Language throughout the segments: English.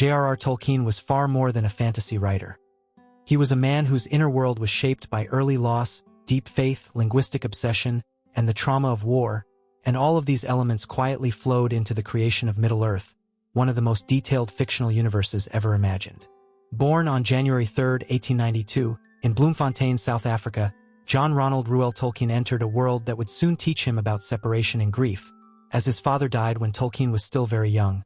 J.R.R. Tolkien was far more than a fantasy writer. He was a man whose inner world was shaped by early loss, deep faith, linguistic obsession, and the trauma of war, and all of these elements quietly flowed into the creation of Middle-earth, one of the most detailed fictional universes ever imagined. Born on January 3, 1892, in Bloemfontein, South Africa, John Ronald Reuel Tolkien entered a world that would soon teach him about separation and grief, as his father died when Tolkien was still very young,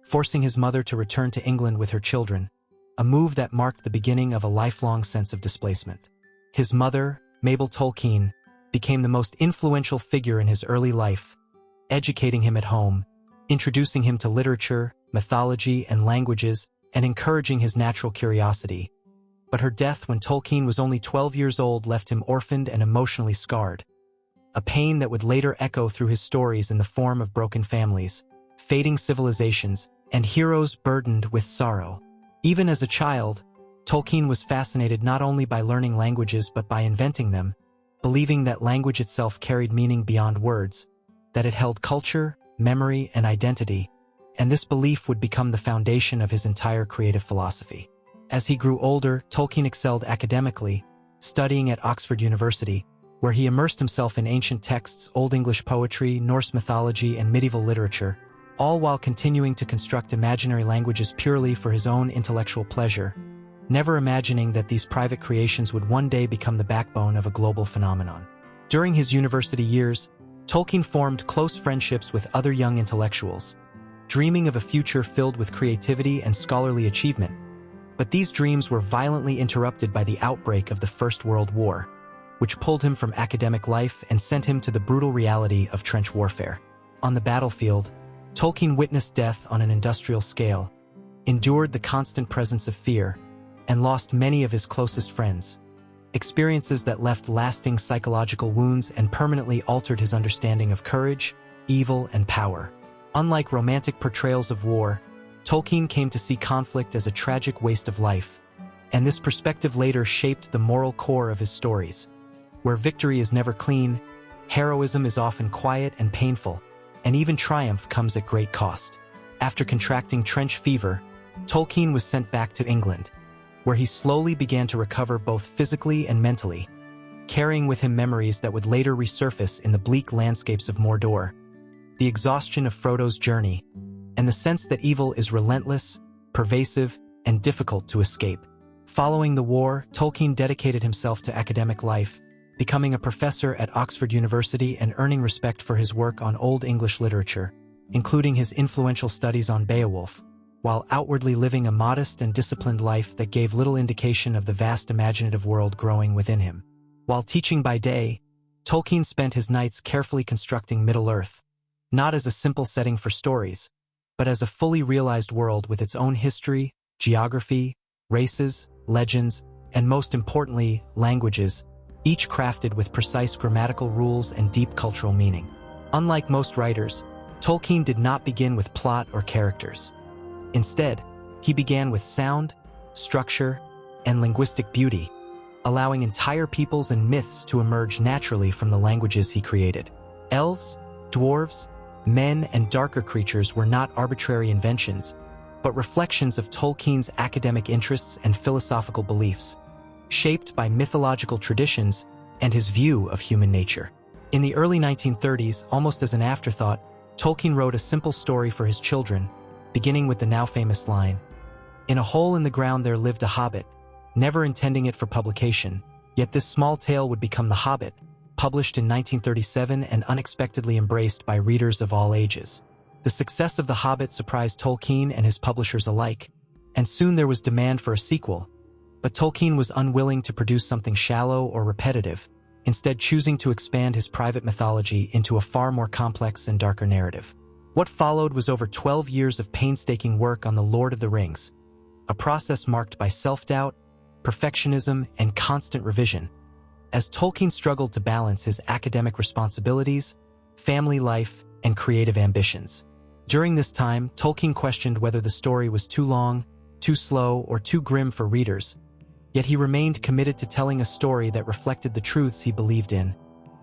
forcing his mother to return to England with her children, a move that marked the beginning of a lifelong sense of displacement. His mother, Mabel Tolkien, became the most influential figure in his early life, educating him at home, introducing him to literature, mythology, and languages, and encouraging his natural curiosity. But her death when Tolkien was only 12 years old left him orphaned and emotionally scarred, a pain that would later echo through his stories in the form of broken families, fading civilizations, and heroes burdened with sorrow. Even as a child, Tolkien was fascinated not only by learning languages but by inventing them, believing that language itself carried meaning beyond words, that it held culture, memory, and identity, and this belief would become the foundation of his entire creative philosophy. As he grew older, Tolkien excelled academically, studying at Oxford University, where he immersed himself in ancient texts, Old English poetry, Norse mythology, and medieval literature, all while continuing to construct imaginary languages purely for his own intellectual pleasure, never imagining that these private creations would one day become the backbone of a global phenomenon. During his university years, Tolkien formed close friendships with other young intellectuals, dreaming of a future filled with creativity and scholarly achievement. But these dreams were violently interrupted by the outbreak of the First World War, which pulled him from academic life and sent him to the brutal reality of trench warfare. On the battlefield, Tolkien witnessed death on an industrial scale, endured the constant presence of fear, and lost many of his closest friends, experiences that left lasting psychological wounds and permanently altered his understanding of courage, evil, and power. Unlike romantic portrayals of war, Tolkien came to see conflict as a tragic waste of life, and this perspective later shaped the moral core of his stories. Where victory is never clean, heroism is often quiet and painful, and even triumph comes at great cost. After contracting trench fever, Tolkien was sent back to England, where he slowly began to recover both physically and mentally, carrying with him memories that would later resurface in the bleak landscapes of Mordor, the exhaustion of Frodo's journey, and the sense that evil is relentless, pervasive, and difficult to escape. Following the war, Tolkien dedicated himself to academic life, becoming a professor at Oxford University and earning respect for his work on Old English literature, including his influential studies on Beowulf, while outwardly living a modest and disciplined life that gave little indication of the vast imaginative world growing within him. While teaching by day, Tolkien spent his nights carefully constructing Middle-earth, not as a simple setting for stories, but as a fully realized world with its own history, geography, races, legends, and most importantly, languages, each crafted with precise grammatical rules and deep cultural meaning. Unlike most writers, Tolkien did not begin with plot or characters. Instead, he began with sound, structure, and linguistic beauty, allowing entire peoples and myths to emerge naturally from the languages he created. Elves, dwarves, men, and darker creatures were not arbitrary inventions, but reflections of Tolkien's academic interests and philosophical beliefs, shaped by mythological traditions and his view of human nature. In the early 1930s, almost as an afterthought, Tolkien wrote a simple story for his children, beginning with the now-famous line, "In a hole in the ground there lived a hobbit," never intending it for publication, yet this small tale would become The Hobbit, published in 1937 and unexpectedly embraced by readers of all ages. The success of The Hobbit surprised Tolkien and his publishers alike, and soon there was demand for a sequel, but Tolkien was unwilling to produce something shallow or repetitive, instead choosing to expand his private mythology into a far more complex and darker narrative. What followed was over 12 years of painstaking work on The Lord of the Rings, a process marked by self-doubt, perfectionism, and constant revision, as Tolkien struggled to balance his academic responsibilities, family life, and creative ambitions. During this time, Tolkien questioned whether the story was too long, too slow, or too grim for readers, yet he remained committed to telling a story that reflected the truths he believed in,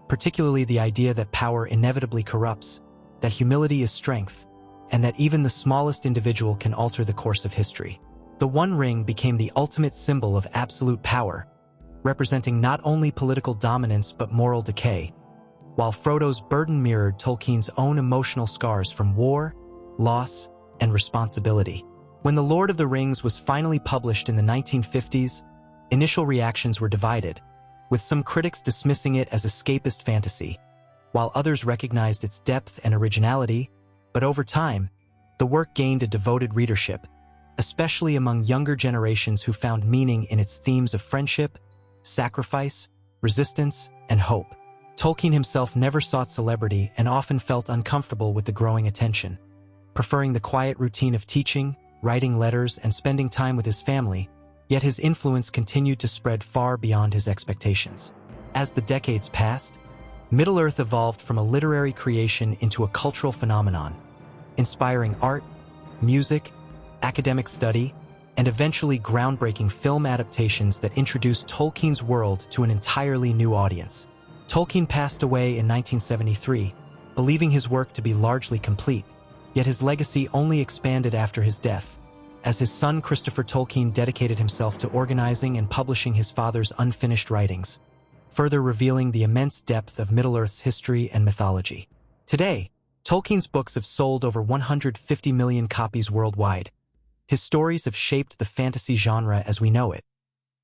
particularly the idea that power inevitably corrupts, that humility is strength, and that even the smallest individual can alter the course of history. The One Ring became the ultimate symbol of absolute power, representing not only political dominance but moral decay, while Frodo's burden mirrored Tolkien's own emotional scars from war, loss, and responsibility. When The Lord of the Rings was finally published in the 1950s, initial reactions were divided, with some critics dismissing it as escapist fantasy, while others recognized its depth and originality. But over time, the work gained a devoted readership, especially among younger generations who found meaning in its themes of friendship, sacrifice, resistance, and hope. Tolkien himself never sought celebrity and often felt uncomfortable with the growing attention, preferring the quiet routine of teaching, writing letters, and spending time with his family, yet his influence continued to spread far beyond his expectations. As the decades passed, Middle-earth evolved from a literary creation into a cultural phenomenon, inspiring art, music, academic study, and eventually groundbreaking film adaptations that introduced Tolkien's world to an entirely new audience. Tolkien passed away in 1973, believing his work to be largely complete, yet his legacy only expanded after his death, as his son Christopher Tolkien dedicated himself to organizing and publishing his father's unfinished writings, further revealing the immense depth of Middle-earth's history and mythology. Today, Tolkien's books have sold over 150 million copies worldwide. His stories have shaped the fantasy genre as we know it,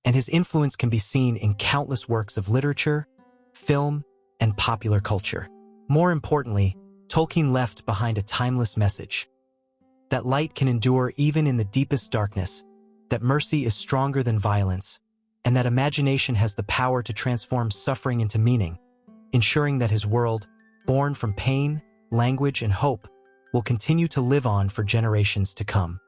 and his influence can be seen in countless works of literature, film, and popular culture. More importantly, Tolkien left behind a timeless message: that light can endure even in the deepest darkness, that mercy is stronger than violence, and that imagination has the power to transform suffering into meaning, ensuring that his world, born from pain, language, and hope, will continue to live on for generations to come.